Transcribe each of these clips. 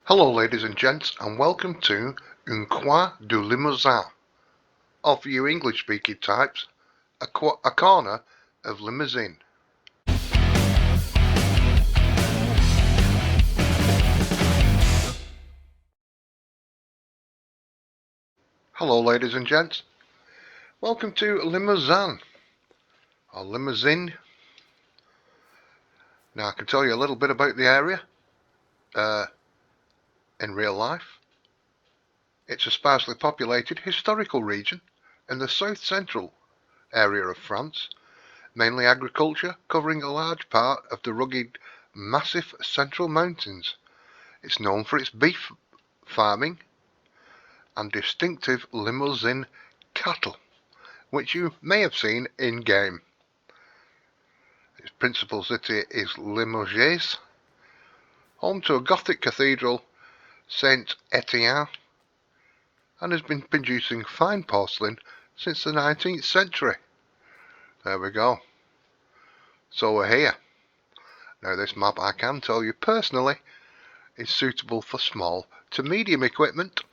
Hello ladies and gents, and welcome to Un coin du Limousin, or for you English speaking types, a corner of LIMOUSIN. Hello ladies and gents, welcome to LIMOUSIN, or LIMOUSIN. Now I can tell you a little bit about the area in real life. It's a sparsely populated historical region in the south-central area of France, mainly agriculture, covering a large part of the rugged, massive central mountains. It's known for its beef farming and distinctive Limousin cattle, which you may have seen in game. Its principal city is Limoges, home to a Gothic cathedral, Saint Etienne, and has been producing fine porcelain since the 19th century. There we go. So we're here. Now this map, I can tell you personally, is suitable for small to medium equipment.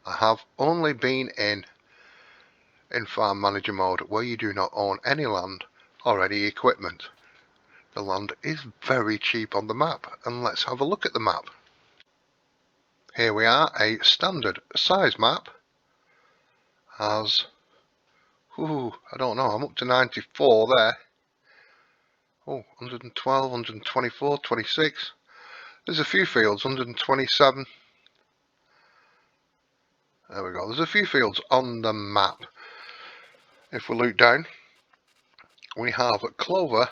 I have only been in farm manager mode where you do not own any land or any equipment. The land is very cheap on the map, and let's have a look at the map. Here we are, a standard size map. Has, I don't know, I'm up to 94 there. 112, 124, 26. There's a few fields, 127. There we go, there's a few fields on the map. If we look down, we have clover,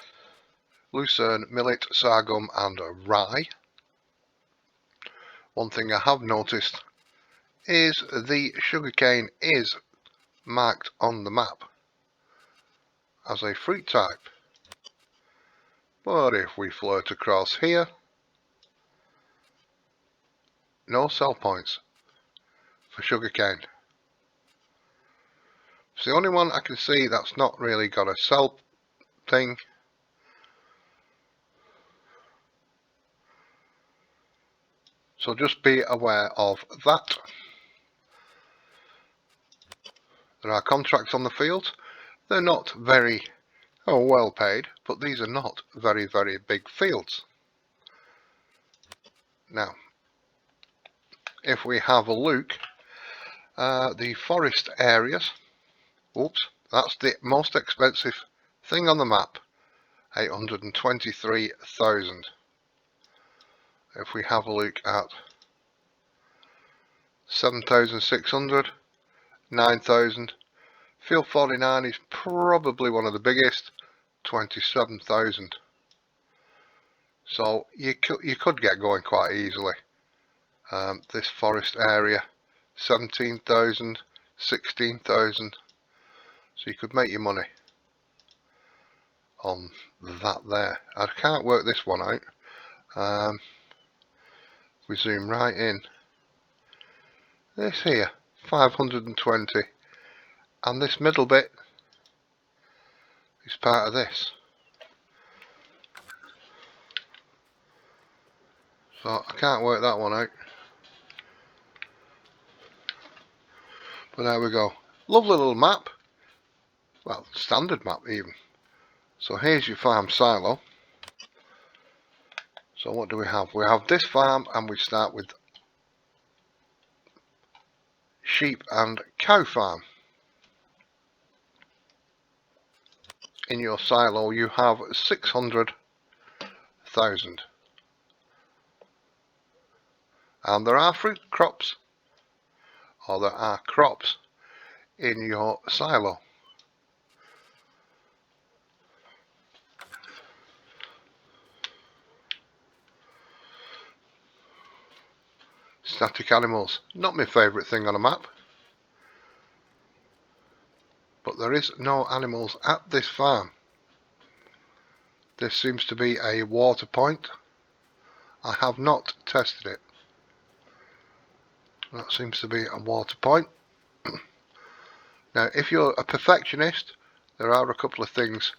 lucerne, millet, sorghum and rye. One thing I have noticed is the sugarcane is marked on the map as a fruit type. But if we float across here, no sell points for sugarcane. It's the only one I can see that's not really got a sell thing. So just be aware of that. There are contracts on the field. They're not very well paid, but these are not very big fields. Now, if we have a look, the forest areas, that's the most expensive thing on the map, 823,000. If we have a look at 7,600, 9,000, field 49 is probably one of the biggest, 27,000. So you could get going quite easily. This forest area, 17,000, 16,000. So you could make your money on that there. I can't work this one out. We zoom right in. This here, 520. And this middle bit is part of this. So I can't work that one out. But there we go. Lovely little map. Well, standard map even. So here's your farm silo. So what do we have? We have this farm, and we start with sheep and cow farm. In your silo you have 600,000. And there are fruit crops, or there are crops in your silo. Static animals, not my favourite thing on a map. But there is no animals at this farm. This seems to be a water point. I have not tested it. That seems to be a water point. Now, if you're a perfectionist, there are a couple of things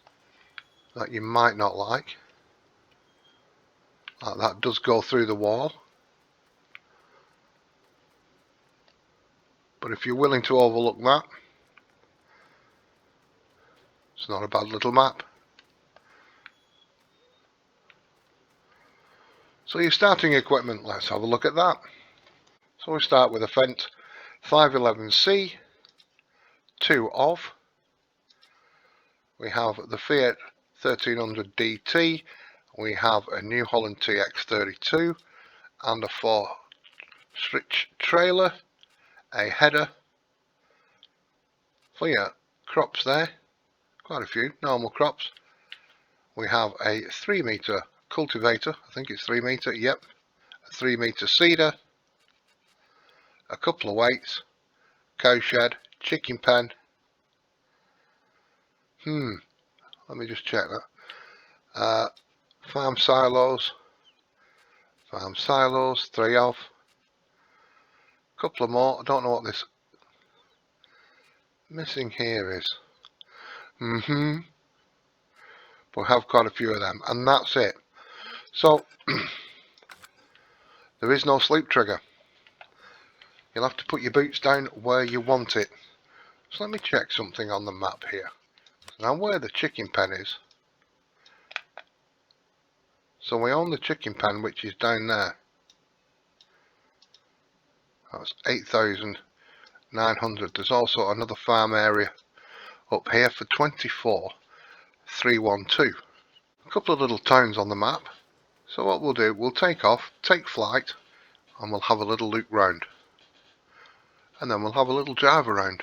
that you might not like. That does go through the wall. But if you're willing to overlook that, it's not a bad little map. So your starting equipment, let's have a look at that. So we start with a Fendt 511C, 2 of. We have the Fiat 1300 DT, we have a New Holland TX32 and a 4-stitch trailer, a header for your crops there, quite a few normal crops. We have a 3 metre cultivator, I think it's 3 metre, yep, a 3 metre seeder, a couple of weights, cow shed, chicken pen. Let me just check that. Farm silos, 3 of. Couple of more. I don't know what this missing here is. But we have quite a few of them, and that's it. So there is no sleep trigger. You'll have to put your boots down where you want it. So let me check something on the map here. Now where the chicken pen is. So we own the chicken pen, which is down there. That's 8,900. There's also another farm area up here for 24,312. A couple of little towns on the map. So what we'll do, we'll take off, take flight, and we'll have a little loop round. And then we'll have a little drive around.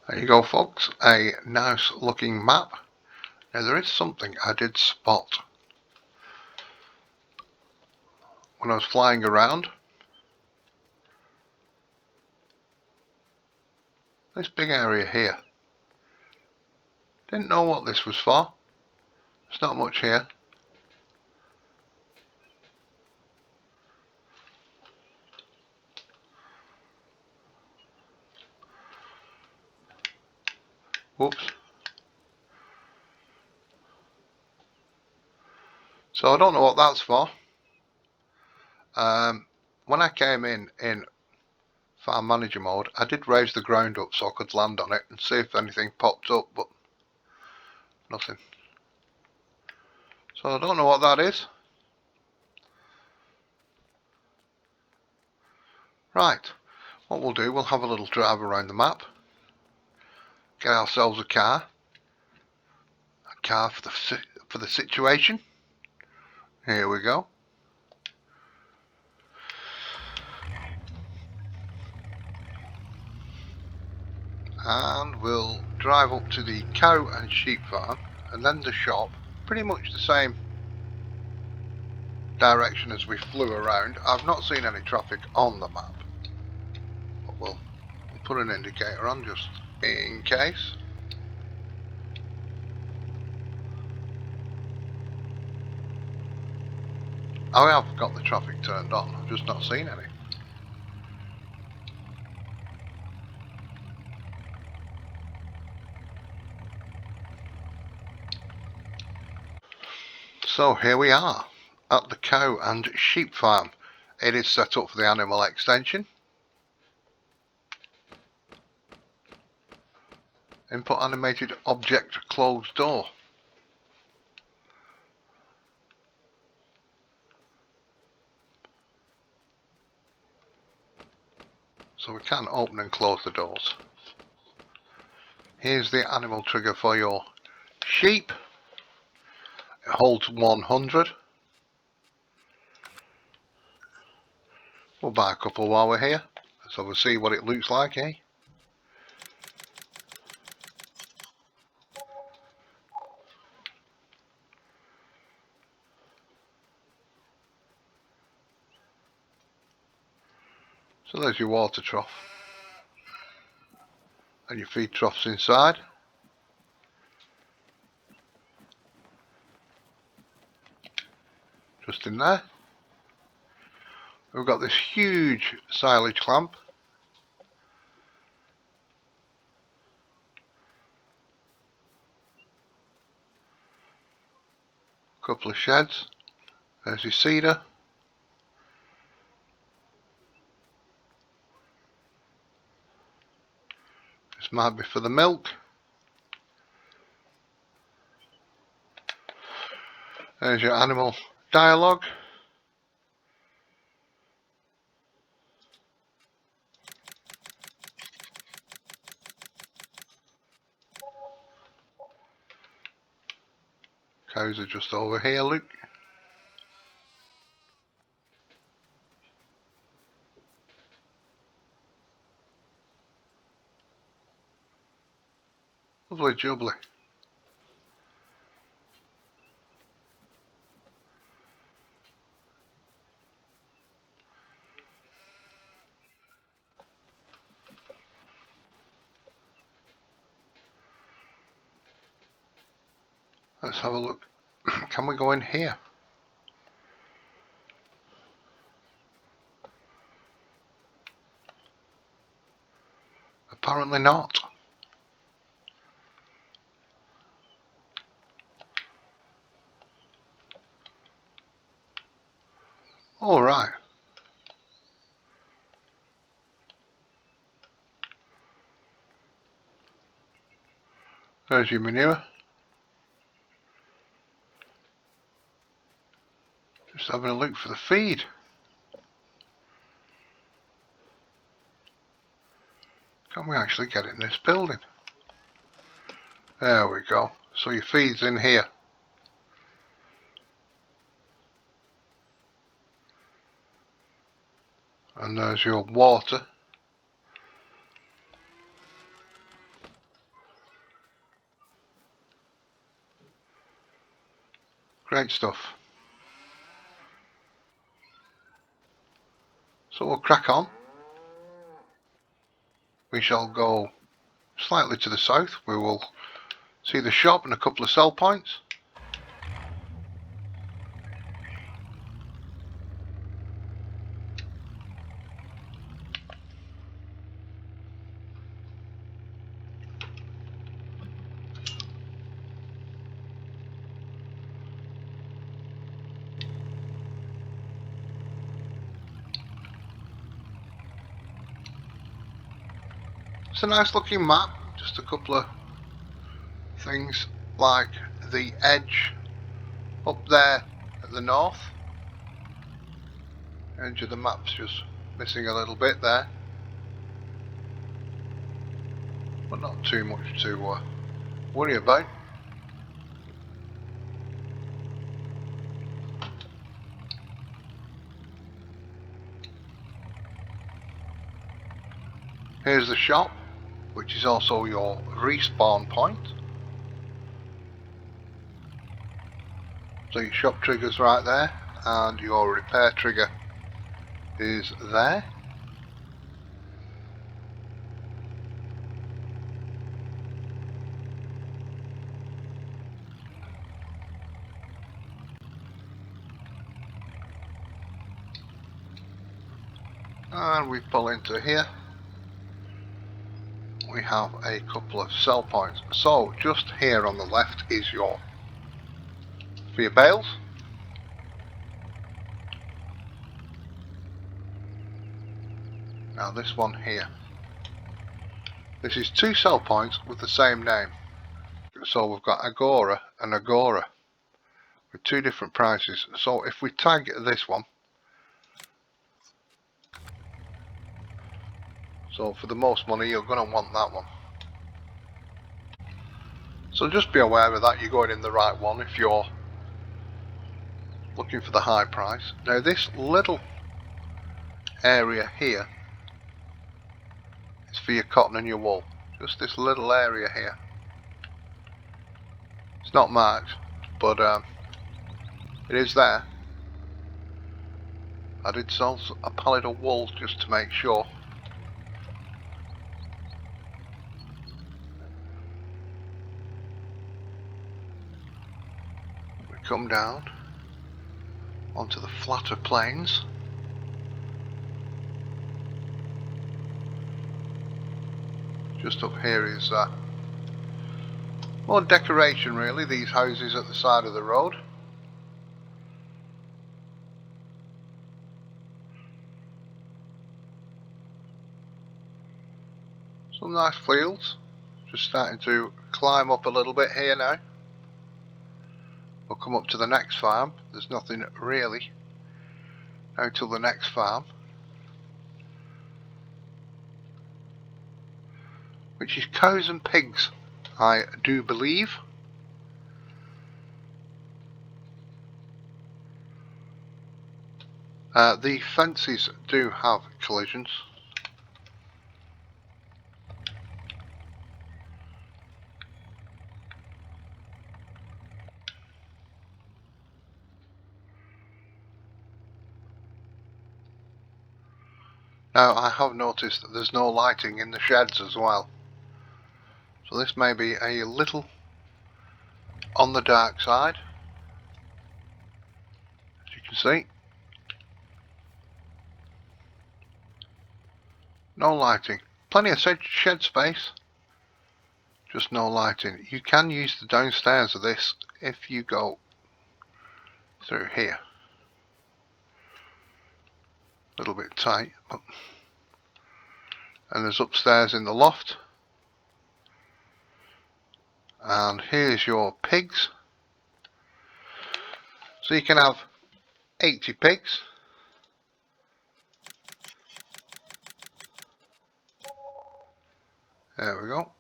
There you go, folks, a nice looking map. Now there is something I did spot when I was flying around. This big area here. Didn't know what this was for. There's not much here. Whoops. So I don't know what that's for. When I came in farm manager mode, I did raise the ground up so I could land on it and see if anything popped up, but nothing. So I don't know what that is. Right, what we'll do, we'll have a little drive around the map, get ourselves a car for the situation. Here we go. And we'll drive up to the cow and sheep farm and then the shop, pretty much the same direction as we flew around. I've not seen any traffic on the map, but we'll put an indicator on just in case. I have got the traffic turned on, I've just not seen any. So here we are at the cow and sheep farm. It is set up for the animal extension. Input animated object closed door. So we can open and close the doors. Here's the animal trigger for your sheep. It holds 100. We'll buy a couple while we're here, so we'll see what it looks like, eh? So there's your water trough. And your feed troughs inside. Just in there. We've got this huge silage clamp. Couple of sheds. There's your cedar. This might be for the milk. There's your animal dialogue. Cows are just over here, look. Lovely jubbly. Let's have a look. Can we go in here? Apparently not. Alright. There's your manure. Just having a look for the feed. Can we actually get in this building? There we go. So your feed's in here. And there's your water. Great stuff. So we'll crack on. We shall go slightly to the south. We will see the shop and a couple of sell points. It's a nice looking map, just a couple of things like the edge up there at the north. Edge of the map's just missing a little bit there, but not too much to worry about. Here's the shop, which is also your respawn point. So your shop trigger's right there, and your repair trigger is there. And we pull into here. We have a couple of sell points. So just here on the left is for your bales. Now this one here. This is two sell points with the same name. So we've got Agora and Agora with two different prices. So if we tag this one, so for the most money you're going to want that one. So just be aware of that, you're going in the right one if you're looking for the high price. Now this little area here is for your cotton and your wool. Just this little area here. It's not marked, but it is there. I did sell a pallet of wool just to make sure. We come down onto the flatter plains. Just up here is more decoration really, these houses at the side of the road. Some nice fields. Just starting to climb up a little bit here now. We'll come up to the next farm. There's nothing really now till the next farm, which is cows and pigs, I do believe. The fences do have collisions. Now I have noticed that there's no lighting in the sheds as well. So this may be a little on the dark side, as you can see. No lighting. Plenty of shed space, just no lighting. You can use the downstairs of this if you go through here. A little bit tight, but and there's upstairs in the loft. And here's your pigs. So you can have 80 pigs. There we go.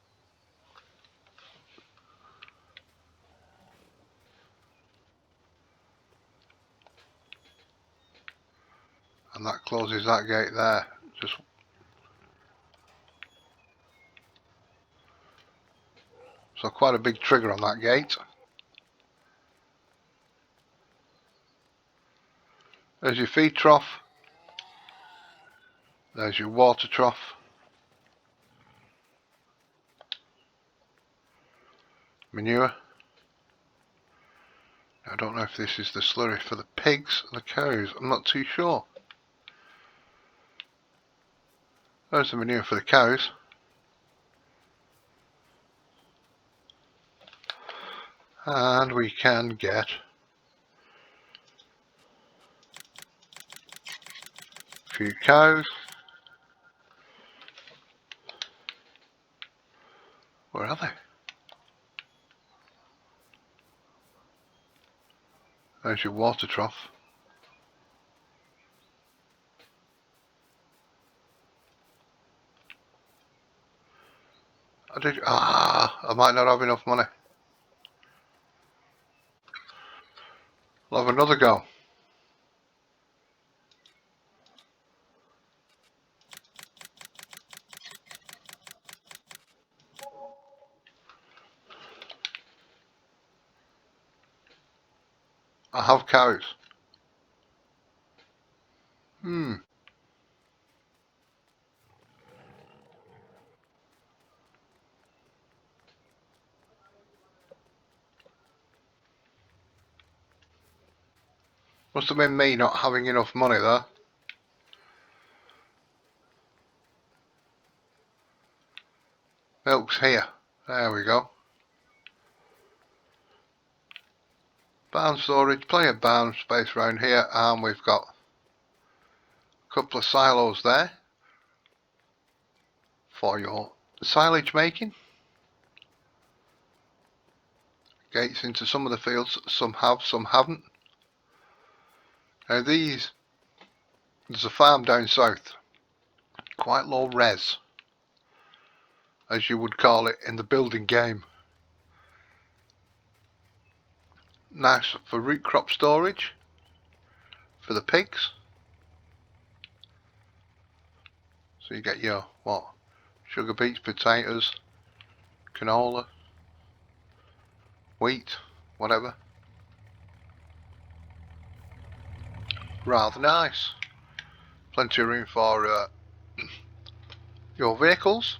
And that closes that gate there. Just so quite a big trigger on that gate. There's your feed trough. There's your water trough. Manure. I don't know if this is the slurry for the pigs or the cows. I'm not too sure. There's the manure for the cows. And we can get a few cows. Where are they? There's your water trough. I might not have enough money. I'll have another go. I have cows. Must have been me not having enough money there. Milk's here. There we go. Barn storage, plenty of barn space around here, and we've got a couple of silos there for your silage making. Gates into some of the fields, some have, some haven't. Now there's a farm down south, quite low res, as you would call it in the building game. Nice for root crop storage, for the pigs. So you get your, sugar beets, potatoes, canola, wheat, whatever. Rather nice. Plenty of room for your vehicles.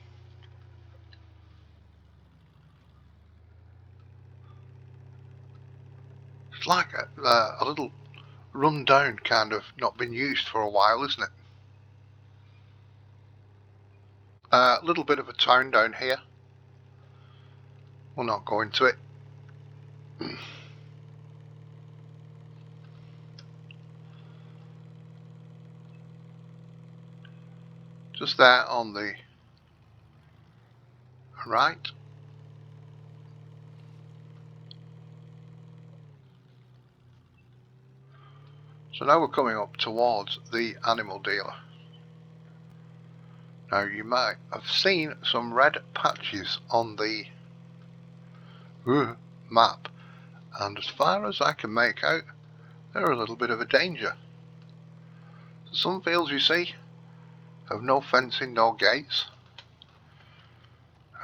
It's like a little run down, kind of not been used for a while, isn't it? A little bit of a town down here. We'll not go into it. Just there on the right. So now we're coming up towards the animal dealer. Now you might have seen some red patches on the map, and as far as I can make out, they're a little bit of a danger. Some fields you see have no fencing, no gates.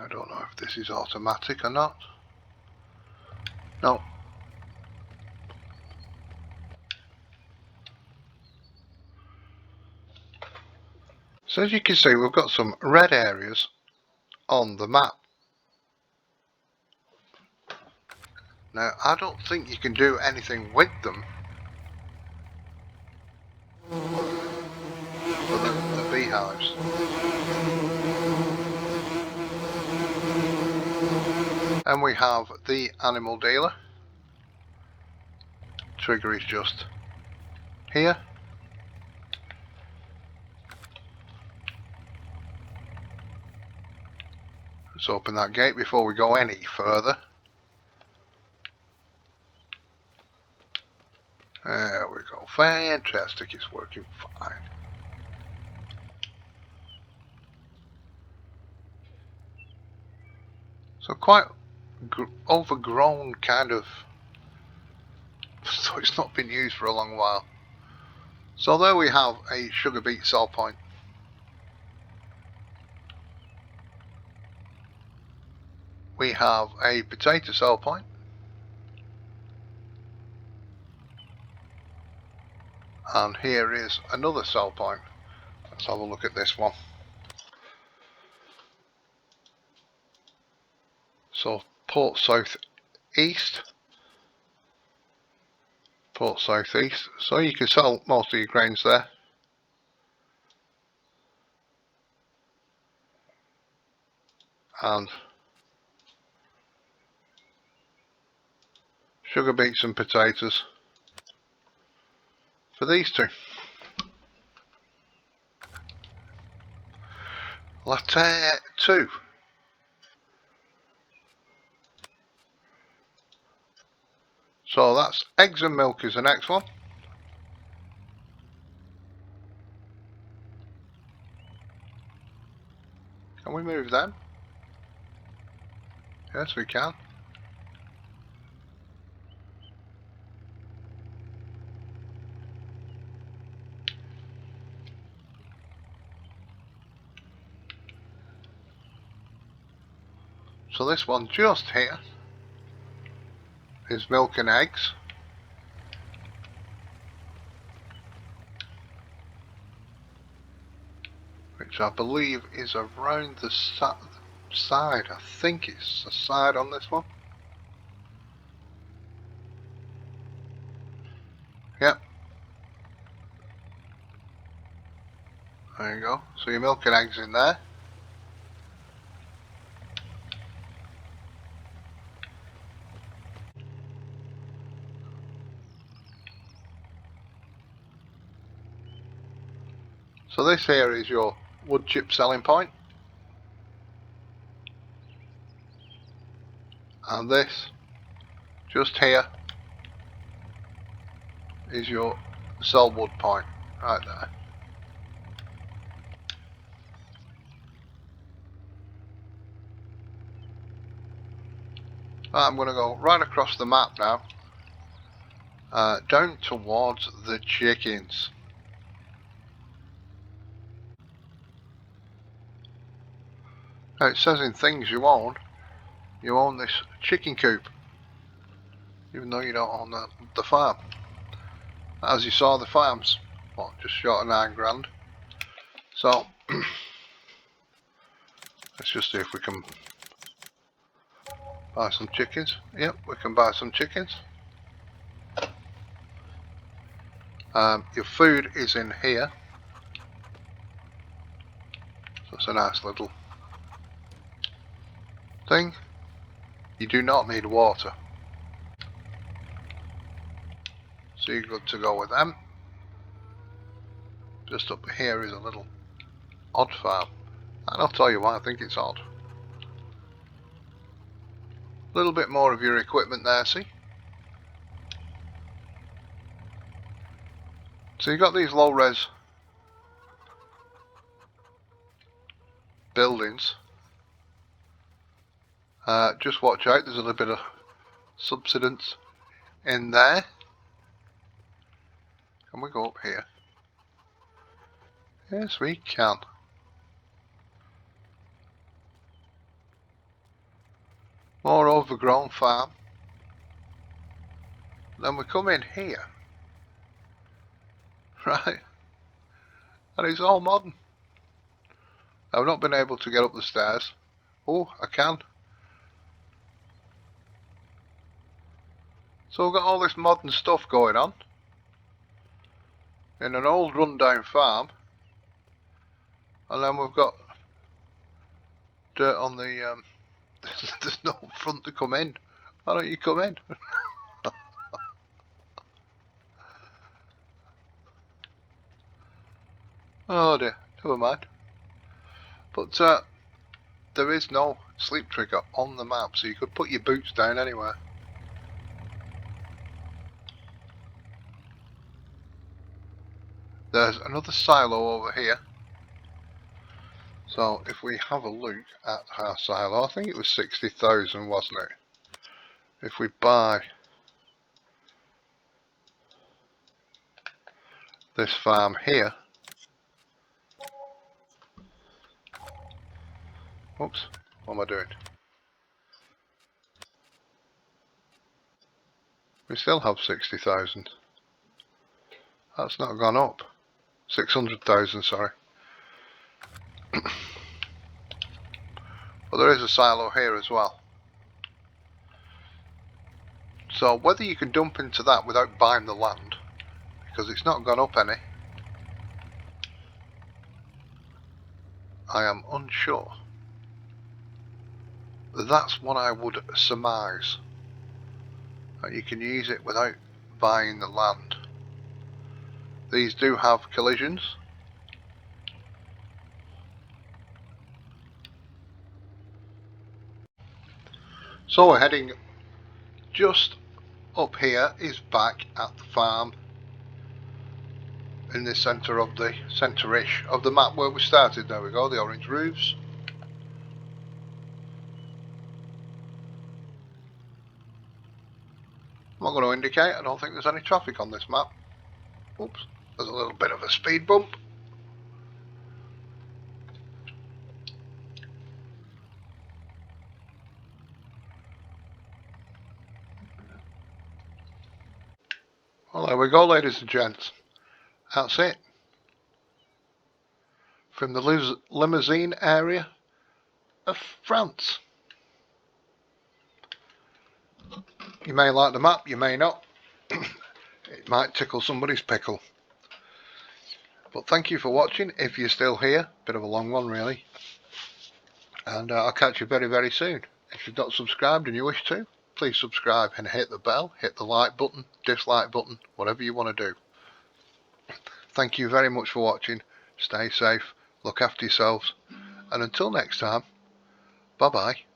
I don't know if this is automatic or not. No. So as you can see, we've got some red areas on the map. Now, I don't think you can do anything with them for the beehives. And we have the animal dealer. Trigger is just here. Let's open that gate before we go any further. There we go. Fantastic. It's working fine. So quite overgrown kind of, so it's not been used for a long while. So there we have a sugar beet sell point. We have a potato sell point. And here is another sell point. Let's have a look at this one. So port southeast. Port southeast. So you can sell most of your grains there. And sugar beets and potatoes for these two. Latte 2. So that's eggs and milk is the next one. Can we move them? Yes, we can. So this one just here is milk and eggs. Which I believe is around the side. I think it's the side on this one. Yep. There you go. So your milk and eggs in there. So this here is your wood chip selling point. And this, just here, is your sell wood point, right there. Right, I'm going to go right across the map now, down towards the chickens. Now it says in things you own this chicken coop, even though you don't own the farm. As you saw, the farm's what, just short of £9 grand. So let's just see if we can buy some chickens. Yep, we can buy some chickens. Your food is in here, so it's a nice little thing. You do not need water, so you're good to go with them. Just up here is a little odd farm, and I'll tell you why I think it's odd. A little bit more of your equipment there, see? So you've got these low-res buildings. Just watch out, there's a little bit of subsidence in there. Can we go up here? Yes, we can. More overgrown farm. Then we come in here. Right. And it's all modern. I've not been able to get up the stairs. Oh, I can. So we've got all this modern stuff going on in an old rundown farm, and then we've got dirt on the there's no front to come in. Why don't you come in? Oh dear, never mind. But there is no sleep trigger on the map, so you could put your boots down anywhere. There's another silo over here. So if we have a look at our silo, I think it was 60,000, wasn't it? If we buy this farm here, oops, what am I doing? We still have 60,000. That's not gone up. 600,000, sorry. But there is a silo here as well. So whether you can dump into that without buying the land, because it's not gone up any, I am unsure. That's what I would surmise. That you can use it without buying the land. These do have collisions. So we're heading just up here, is back at the farm in the centre of the centre-ish of the map where we started. There we go, the orange roofs. I'm not going to indicate, I don't think there's any traffic on this map. Oops, there's a little bit of a speed bump. Well, there we go, ladies and gents. That's it. From the Limousin area of France. You may like the map, you may not. It might tickle somebody's pickle. But thank you for watching, if you're still here. Bit of a long one, really. And I'll catch you very, very soon. If you've not subscribed and you wish to, please subscribe and hit the bell, hit the like button, dislike button, whatever you want to do. Thank you very much for watching. Stay safe, look after yourselves, and until next time, bye bye.